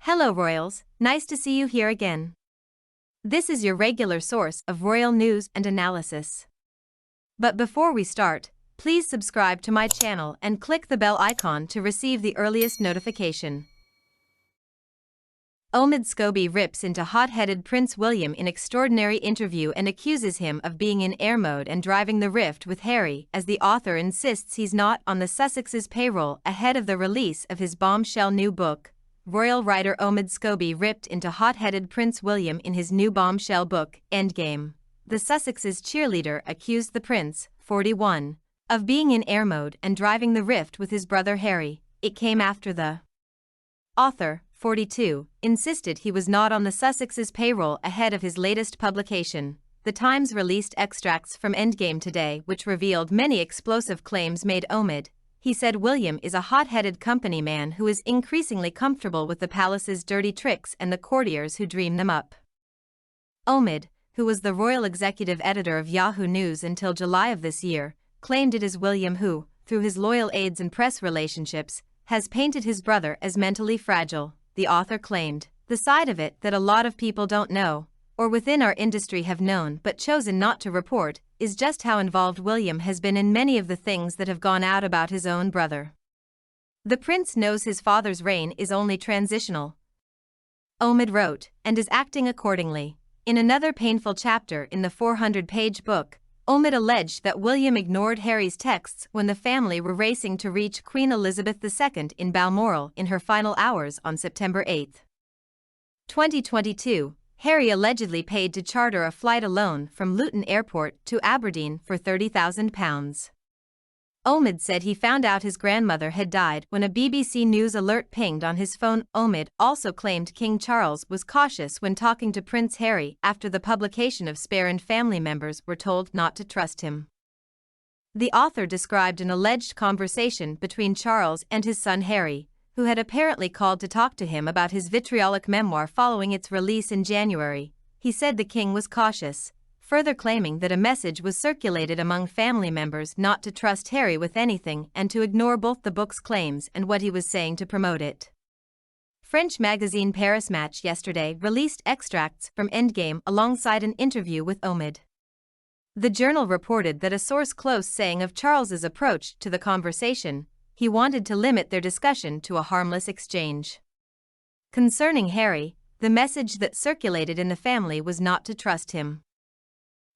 Hello royals, nice to see you here again. This is your regular source of royal news and analysis. But before we start, please subscribe to my channel and click the bell icon to receive the earliest notification. Omid Scobie rips into hot-headed Prince William in extraordinary interview and accuses him of being in heir mode and driving the rift with Harry as the author insists he's not on the Sussexes' payroll ahead of the release of his bombshell new book. Royal writer Omid Scobie ripped into hot-headed Prince William in his new bombshell book, Endgame. The Sussexes cheerleader accused the prince, 41, of being in heir mode and driving the rift with his brother Harry. It came after the author, 42, insisted he was not on the Sussexes' payroll ahead of his latest publication. The Times released extracts from Endgame today which revealed many explosive claims made Omid. He said William is a hot-headed company man who is increasingly comfortable with the palace's dirty tricks and the courtiers who dream them up. Omid, who was the royal executive editor of Yahoo News until July of this year, claimed it is William who, through his loyal aides and press relationships, has painted his brother as mentally fragile. The author claimed, the side of it that a lot of people don't know, or within our industry have known but chosen not to report, is just how involved William has been in many of the things that have gone out about his own brother. The prince knows his father's reign is only transitional, Omid wrote, and is acting accordingly. In another painful chapter in the 400-page book, Omid alleged that William ignored Harry's texts when the family were racing to reach Queen Elizabeth II in Balmoral in her final hours on September 8, 2022. Harry allegedly paid to charter a flight alone from Luton Airport to Aberdeen for £30,000. Omid said he found out his grandmother had died when a BBC News alert pinged on his phone. Omid also claimed King Charles was cautious when talking to Prince Harry after the publication of Spare and family members were told not to trust him. The author described an alleged conversation between Charles and his son Harry, who had apparently called to talk to him about his vitriolic memoir following its release in January. He said the king was cautious, further claiming that a message was circulated among family members not to trust Harry with anything and to ignore both the book's claims and what he was saying to promote it. French magazine Paris Match yesterday released extracts from Endgame alongside an interview with Omid. The journal reported that a source close saying of Charles's approach to the conversation, he wanted to limit their discussion to a harmless exchange. Concerning Harry, the message that circulated in the family was not to trust him.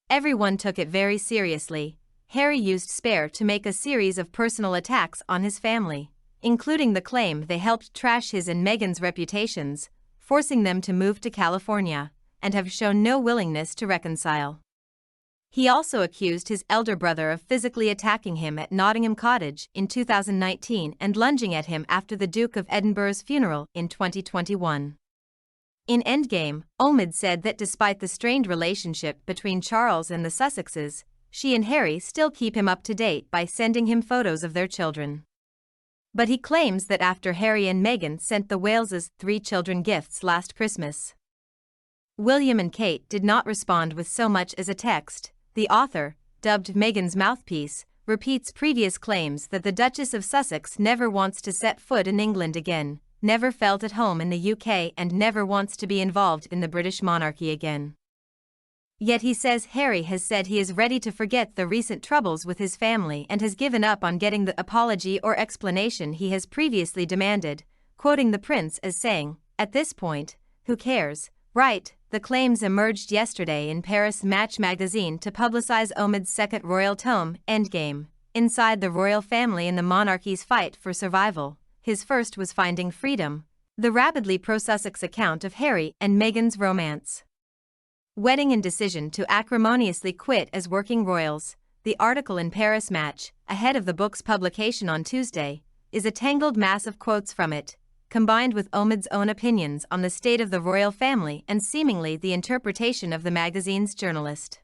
Everyone took it very seriously. Harry used Spare to make a series of personal attacks on his family, including the claim they helped trash his and Meghan's reputations, forcing them to move to California, and have shown no willingness to reconcile. He also accused his elder brother of physically attacking him at Nottingham Cottage in 2019 and lunging at him after the Duke of Edinburgh's funeral in 2021. In Endgame, Omid said that despite the strained relationship between Charles and the Sussexes, she and Harry still keep him up to date by sending him photos of their children. But he claims that after Harry and Meghan sent the Waleses 3 children gifts last Christmas, William and Kate did not respond with so much as a text. The author, dubbed Meghan's mouthpiece, repeats previous claims that the Duchess of Sussex never wants to set foot in England again, never felt at home in the UK and never wants to be involved in the British monarchy again. Yet he says Harry has said he is ready to forget the recent troubles with his family and has given up on getting the apology or explanation he has previously demanded, quoting the prince as saying, "At this point, who cares, right?" The claims emerged yesterday in Paris Match magazine to publicize Omid's second royal tome, Endgame, inside the royal family and the monarchy's fight for survival. His first was Finding Freedom, the rabidly pro-Sussex account of Harry and Meghan's romance, wedding and decision to acrimoniously quit as working royals. The article in Paris Match, ahead of the book's publication on Tuesday, is a tangled mass of quotes from it, combined with Omid's own opinions on the state of the royal family and seemingly the interpretation of the magazine's journalist.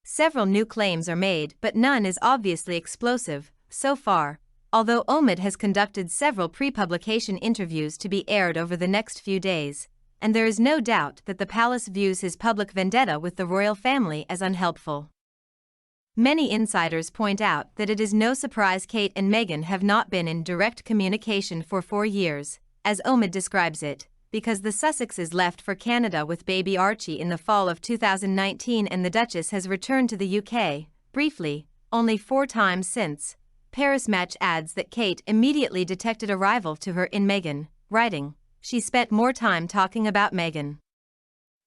Several new claims are made, but none is obviously explosive, so far, although Omid has conducted several pre-publication interviews to be aired over the next few days, and there is no doubt that the palace views his public vendetta with the royal family as unhelpful. Many insiders point out that it is no surprise Kate and Meghan have not been in direct communication for 4 years. As Omid describes it, because the Sussexes left for Canada with baby Archie in the fall of 2019 and the Duchess has returned to the UK, briefly, only 4 times since. Paris Match adds that Kate immediately detected a rival to her in Meghan, writing, "She spent more time talking about Meghan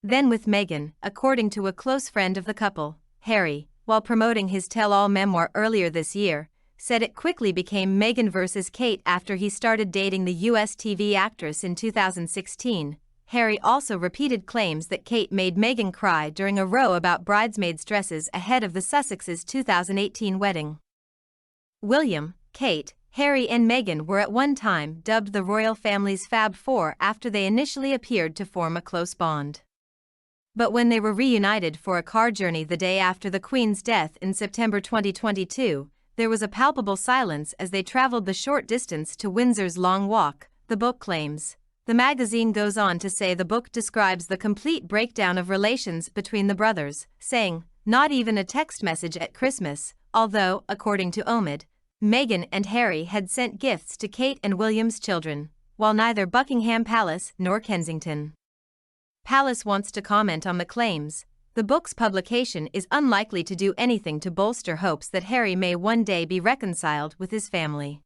than with Meghan," according to a close friend of the couple. Harry, while promoting his tell-all memoir earlier this year, said it quickly became Meghan versus Kate after he started dating the US TV actress in 2016. Harry also repeated claims that Kate made Meghan cry during a row about bridesmaids' dresses ahead of the Sussexes' 2018 wedding. William, Kate, Harry and Meghan were at one time dubbed the royal family's Fab Four after they initially appeared to form a close bond. But when they were reunited for a car journey the day after the Queen's death in September 2022, there was a palpable silence as they traveled the short distance to Windsor's Long Walk, the book claims. The magazine goes on to say the book describes the complete breakdown of relations between the brothers, saying, "Not even a text message at Christmas," although, according to Omid, Meghan and Harry had sent gifts to Kate and William's children, while neither Buckingham Palace nor Kensington Palace wants to comment on the claims. The book's publication is unlikely to do anything to bolster hopes that Harry may one day be reconciled with his family.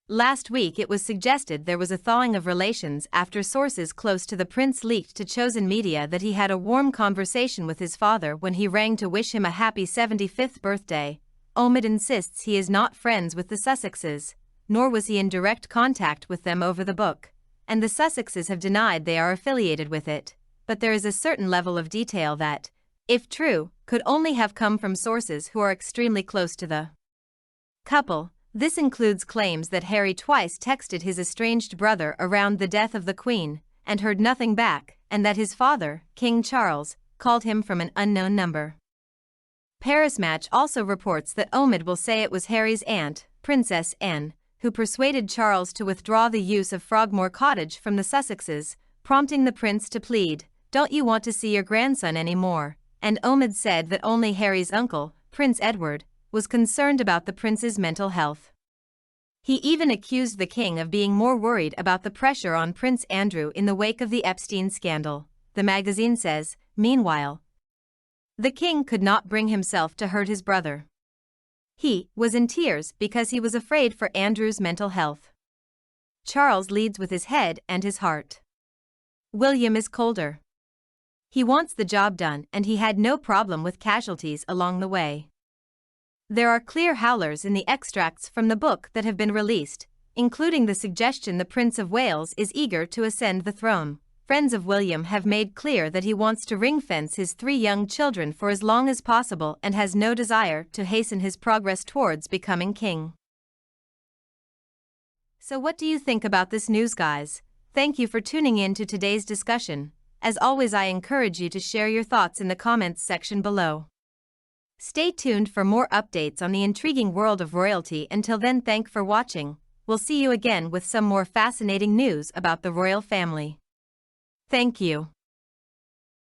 Last week it was suggested there was a thawing of relations after sources close to the prince leaked to Chosen Media that he had a warm conversation with his father when he rang to wish him a happy 75th birthday. Omid insists he is not friends with the Sussexes, nor was he in direct contact with them over the book, and the Sussexes have denied they are affiliated with it, but there is a certain level of detail that, if true, could only have come from sources who are extremely close to the couple. This includes claims that Harry twice texted his estranged brother around the death of the Queen and heard nothing back, and that his father, King Charles, called him from an unknown number. Paris Match also reports that Omid will say it was Harry's aunt, Princess Anne, who persuaded Charles to withdraw the use of Frogmore Cottage from the Sussexes, prompting the prince to plead, "Don't you want to see your grandson anymore?" And Omid said that only Harry's uncle, Prince Edward, was concerned about the prince's mental health. He even accused the king of being more worried about the pressure on Prince Andrew in the wake of the Epstein scandal. The magazine says, meanwhile, the king could not bring himself to hurt his brother. He was in tears because he was afraid for Andrew's mental health. Charles leads with his head and his heart. William is colder. He wants the job done and he had no problem with casualties along the way. There are clear howlers in the extracts from the book that have been released, including the suggestion the Prince of Wales is eager to ascend the throne. Friends of William have made clear that he wants to ring-fence his 3 young children for as long as possible and has no desire to hasten his progress towards becoming king. So what do you think about this news, guys? Thank you for tuning in to today's discussion. As always, I encourage you to share your thoughts in the comments section below. Stay tuned for more updates on the intriguing world of royalty. Until then, thanks for watching. We'll see you again with some more fascinating news about the royal family. Thank you.